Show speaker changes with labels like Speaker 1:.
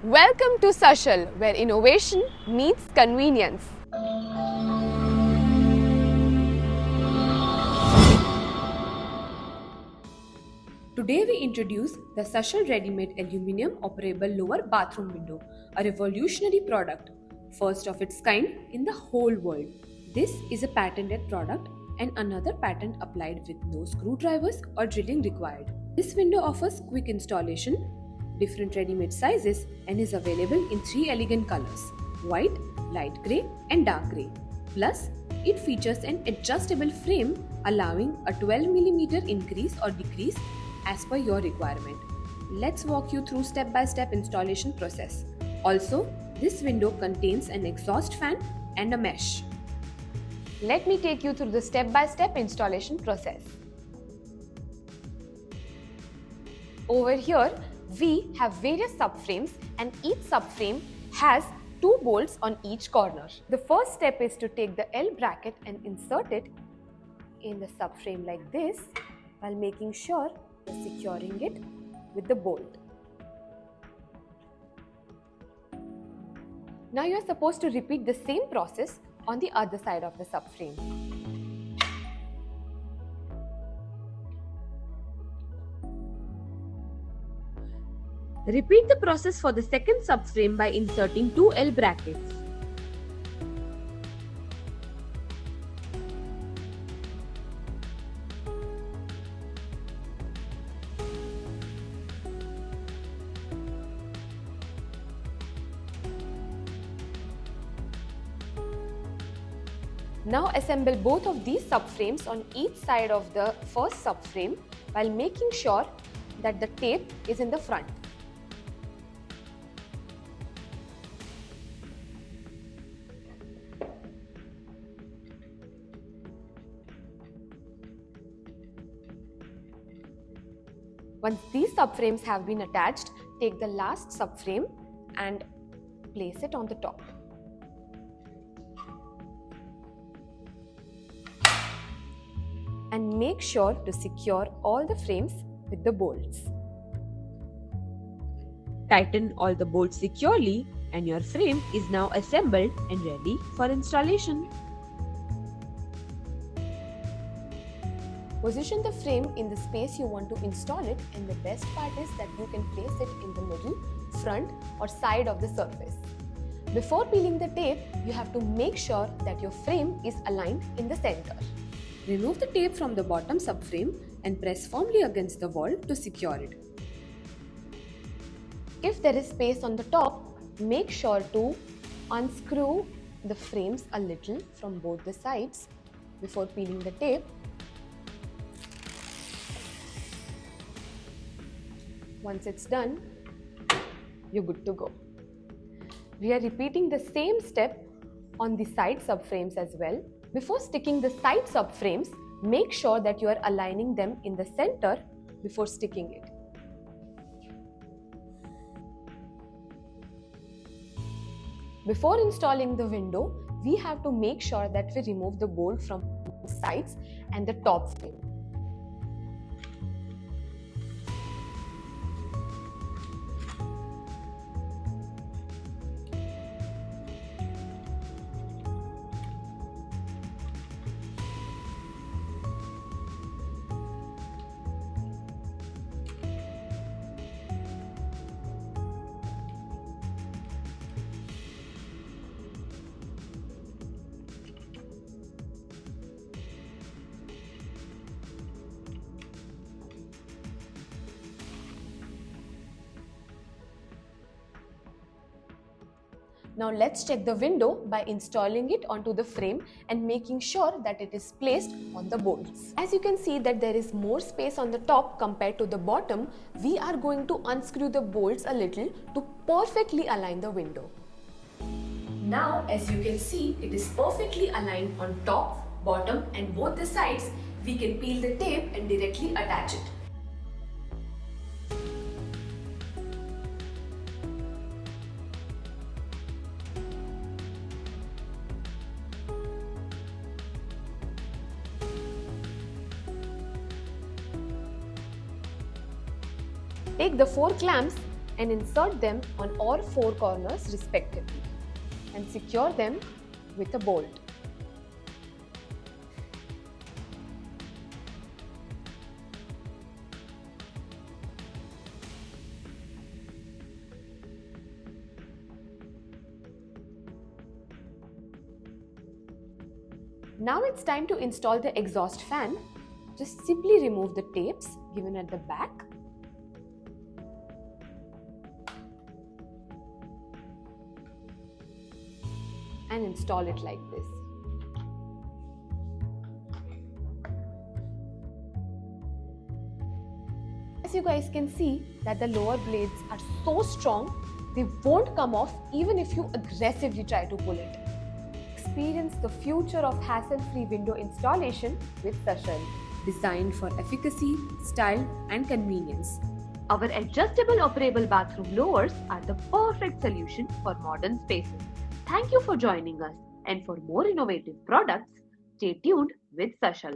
Speaker 1: Welcome to Sashal, where innovation meets convenience. Today we introduce the Sashal Ready-Made Aluminium Operable Lower Bathroom Window, a revolutionary product, first of its kind in the whole world. This is a patented product and another patent applied with no screwdrivers or drilling required. This window offers quick installation, different ready-made sizes and is available in 3 elegant colors: white, light grey and dark grey. Plus, it features an adjustable frame allowing a 12 mm increase or decrease as per your requirement. Let's walk you through step-by-step installation process. Also, this window contains an exhaust fan and a mesh. Let me take you through the step-by-step installation process. Over here, we have various subframes and each subframe has 2 bolts on each corner. The first step is to take the L bracket and insert it in the subframe like this while making sure you're securing it with the bolt. Now you are supposed to repeat the same process on the other side of the subframe. Repeat the process for the second subframe by inserting 2 L brackets. Now assemble both of these subframes on each side of the first subframe while making sure that the tape is in the front. Once these subframes have been attached, take the last subframe and place it on the top. And make sure to secure all the frames with the bolts. Tighten all the bolts securely and your frame is now assembled and ready for installation. Position the frame in the space you want to install it, and the best part is that you can place it in the middle, front or side of the surface. Before peeling the tape, you have to make sure that your frame is aligned in the center. Remove the tape from the bottom subframe and press firmly against the wall to secure it. If there is space on the top, make sure to unscrew the frames a little from both the sides before peeling the tape. Once it's done, you're good to go. We are repeating the same step on the side subframes as well. Before sticking the side subframes, make sure that you are aligning them in the center before sticking it. Before installing the window, we have to make sure that we remove the bolt from the sides and the top frame. Now let's check the window by installing it onto the frame and making sure that it is placed on the bolts. As you can see that there is more space on the top compared to the bottom, we are going to unscrew the bolts a little to perfectly align the window. Now as you can see, it is perfectly aligned on top, bottom and both the sides. We can peel the tape and directly attach it. Take the 4 clamps and insert them on all four corners respectively and secure them with a bolt. Now it's time to install the exhaust fan. Just simply remove the tapes given at the back and install it like this. As you guys can see that the lower blades are so strong, they won't come off even if you aggressively try to pull it. Experience the future of hassle-free window installation with Sashal. Designed for efficacy, style and convenience. Our adjustable operable bathroom lowers are the perfect solution for modern spaces. Thank you for joining us, and for more innovative products, stay tuned with Sashal.